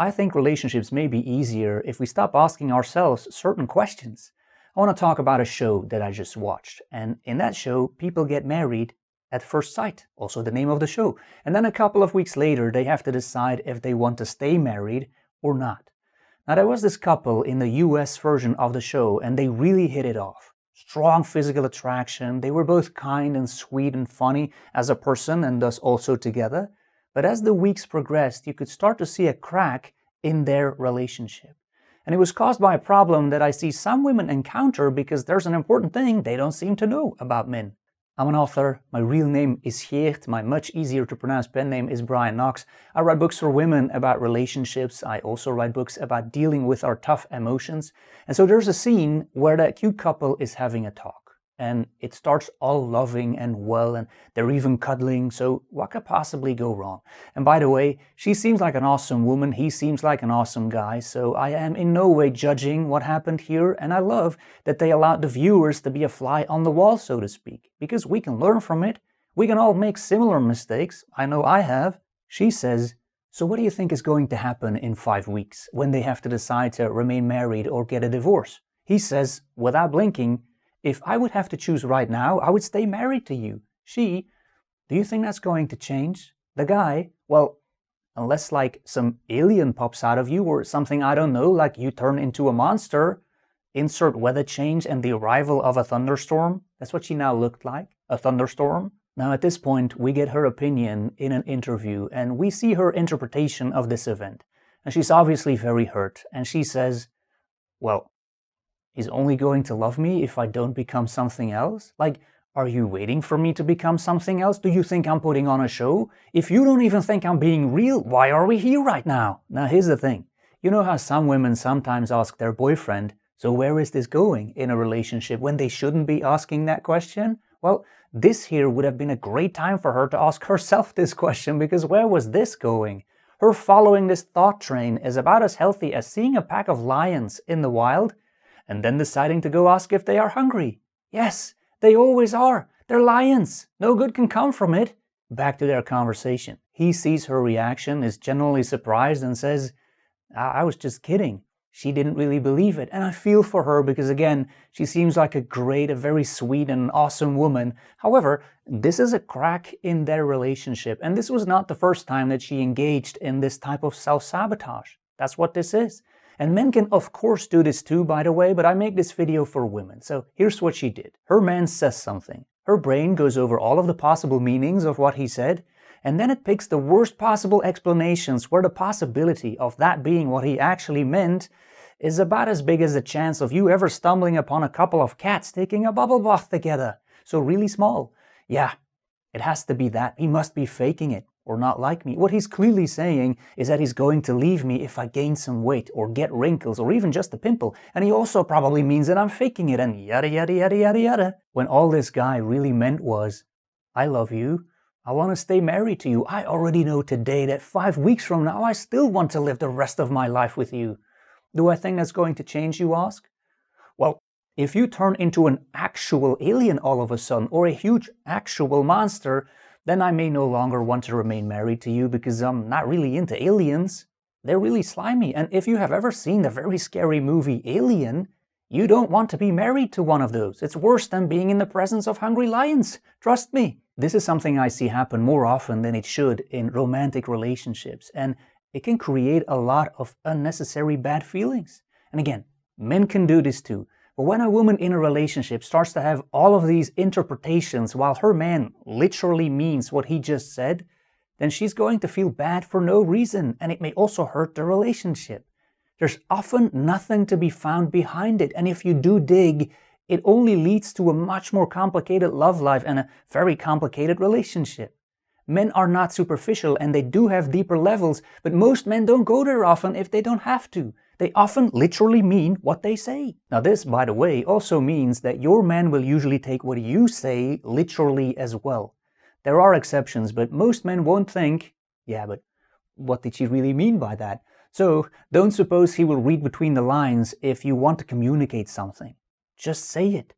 I think relationships may be easier if we stop asking ourselves certain questions. I want to talk about a show that I just watched, and in that show, people get married at first sight, also the name of the show, and then a couple of weeks later they have to decide if they want to stay married or not. Now there was this couple in the US version of the show and they really hit it off. Strong physical attraction, they were both kind and sweet and funny as a person and thus also together. But as the weeks progressed, you could start to see a crack in their relationship. And it was caused by a problem that I see some women encounter because there's an important thing they don't seem to know about men. I'm an author, my real name is Geert, my much easier to pronounce pen name is Brian Knox. I write books for women about relationships, I also write books about dealing with our tough emotions. And so there's a scene where that cute couple is having a talk. And it starts all loving and well, and they're even cuddling, so what could possibly go wrong? And by the way, she seems like an awesome woman, he seems like an awesome guy, so I am in no way judging what happened here, and I love that they allowed the viewers to be a fly on the wall, so to speak, because we can learn from it. We can all make similar mistakes, I know I have. She says, so what do you think is going to happen in 5 weeks, when they have to decide to remain married or get a divorce? He says, without blinking, if I would have to choose right now, I would stay married to you. She, do you think that's going to change? The guy, well, unless like some alien pops out of you or something I don't know, like you turn into a monster, insert weather change and the arrival of a thunderstorm. That's what she now looked like, a thunderstorm. Now at this point, we get her opinion in an interview and we see her interpretation of this event. And she's obviously very hurt and she says, well, he's only going to love me if I don't become something else? Like, are you waiting for me to become something else? Do you think I'm putting on a show? If you don't even think I'm being real, why are we here right now? Now here's the thing. You know how some women sometimes ask their boyfriend, so where is this going in a relationship when they shouldn't be asking that question? Well, this here would have been a great time for her to ask herself this question because where was this going? Her following this thought train is about as healthy as seeing a pack of lions in the wild and then deciding to go ask if they are hungry. Yes, they always are. They're lions. No good can come from it. Back to their conversation. He sees her reaction, is genuinely surprised and says, I was just kidding. She didn't really believe it. And I feel for her because again, she seems like a very sweet and awesome woman. However, this is a crack in their relationship. And this was not the first time that she engaged in this type of self-sabotage. That's what this is. And men can of course do this too, by the way, but I make this video for women. So here's what she did. Her man says something. Her brain goes over all of the possible meanings of what he said, and then it picks the worst possible explanations where the possibility of that being what he actually meant is about as big as the chance of you ever stumbling upon a couple of cats taking a bubble bath together. So really small. Yeah, it has to be that. He must be faking it. Or not like me. What he's clearly saying is that he's going to leave me if I gain some weight or get wrinkles or even just a pimple. And he also probably means that I'm faking it and yada yada yada yada yada. When all this guy really meant was, I love you. I want to stay married to you. I already know today that 5 weeks from now I still want to live the rest of my life with you. Do I think that's going to change, you ask? Well, if you turn into an actual alien all of a sudden or a huge actual monster, then I may no longer want to remain married to you because I'm not really into aliens. They're really slimy, and if you have ever seen the very scary movie Alien, you don't want to be married to one of those. It's worse than being in the presence of hungry lions. Trust me. This is something I see happen more often than it should in romantic relationships, and it can create a lot of unnecessary bad feelings. And again, men can do this too. But when a woman in a relationship starts to have all of these interpretations while her man literally means what he just said, then she's going to feel bad for no reason, and it may also hurt the relationship. There's often nothing to be found behind it, and if you do dig, it only leads to a much more complicated love life and a very complicated relationship. Men are not superficial and they do have deeper levels, but most men don't go there often if they don't have to. They often literally mean what they say. Now this, by the way, also means that your man will usually take what you say literally as well. There are exceptions, but most men won't think, yeah, but what did she really mean by that? So don't suppose he will read between the lines if you want to communicate something. Just say it.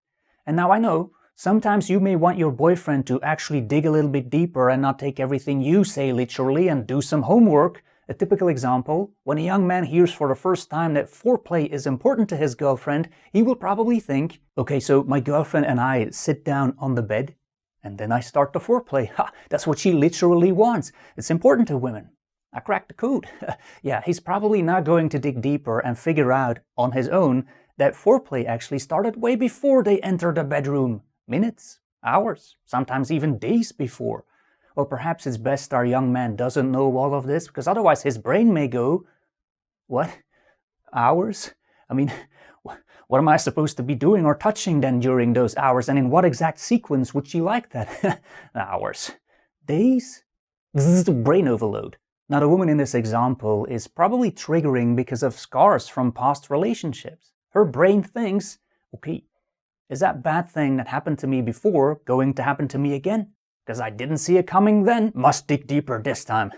And now I know, sometimes you may want your boyfriend to actually dig a little bit deeper and not take everything you say literally and do some homework. A typical example, when a young man hears for the first time that foreplay is important to his girlfriend, he will probably think, okay, so my girlfriend and I sit down on the bed, and then I start the foreplay. Ha, that's what she literally wants. It's important to women. I cracked the code. Yeah, he's probably not going to dig deeper and figure out on his own that foreplay actually started way before they entered the bedroom. Minutes, hours, sometimes even days before. Well, perhaps it's best our young man doesn't know all of this, because otherwise his brain may go, what? Hours? I mean, what am I supposed to be doing or touching then during those hours, and in what exact sequence would she like that? Hours. Days? Brain overload. Now, the woman in this example is probably triggering because of scars from past relationships. Her brain thinks, okay, is that bad thing that happened to me before going to happen to me again? Because I didn't see it coming then. Must dig deeper this time.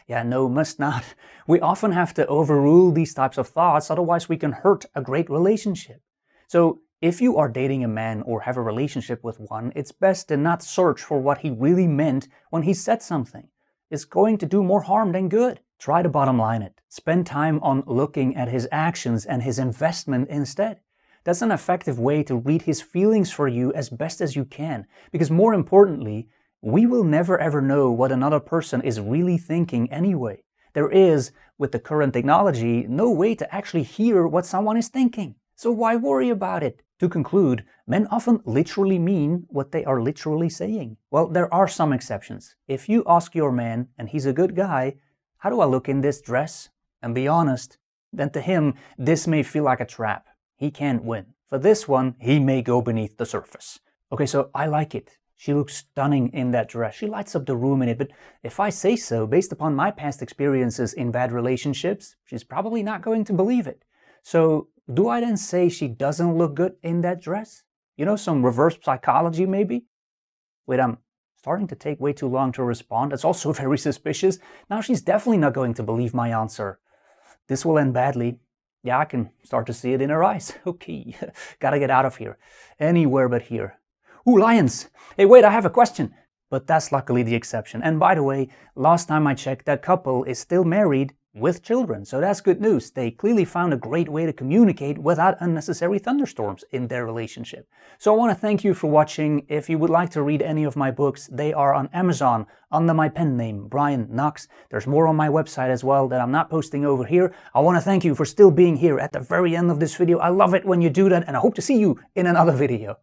Yeah, no, must not. We often have to overrule these types of thoughts, otherwise we can hurt a great relationship. So if you are dating a man or have a relationship with one, it's best to not search for what he really meant when he said something. It's going to do more harm than good. Try to bottom line it. Spend time on looking at his actions and his investment instead. That's an effective way to read his feelings for you as best as you can, because more importantly, we will never ever know what another person is really thinking anyway. There is, with the current technology, no way to actually hear what someone is thinking. So why worry about it? To conclude, men often literally mean what they are literally saying. Well, there are some exceptions. If you ask your man, and he's a good guy, how do I look in this dress? And be honest, then to him, this may feel like a trap. He can't win. For this one, he may go beneath the surface. Okay, so I like it. She looks stunning in that dress. She lights up the room in it. But if I say so, based upon my past experiences in bad relationships, she's probably not going to believe it. So do I then say she doesn't look good in that dress? You know, some reverse psychology maybe? Wait, I'm starting to take way too long to respond. That's also very suspicious. Now she's definitely not going to believe my answer. This will end badly. Yeah, I can start to see it in her eyes. Okay, gotta get out of here. Anywhere but here. Ooh, lions! Hey, wait, I have a question. But that's luckily the exception. And by the way, last time I checked, that couple is still married with children. So that's good news. They clearly found a great way to communicate without unnecessary thunderstorms in their relationship. So I want to thank you for watching. If you would like to read any of my books, they are on Amazon under my pen name, Brian Knox. There's more on my website as well that I'm not posting over here. I want to thank you for still being here at the very end of this video. I love it when you do that, and I hope to see you in another video.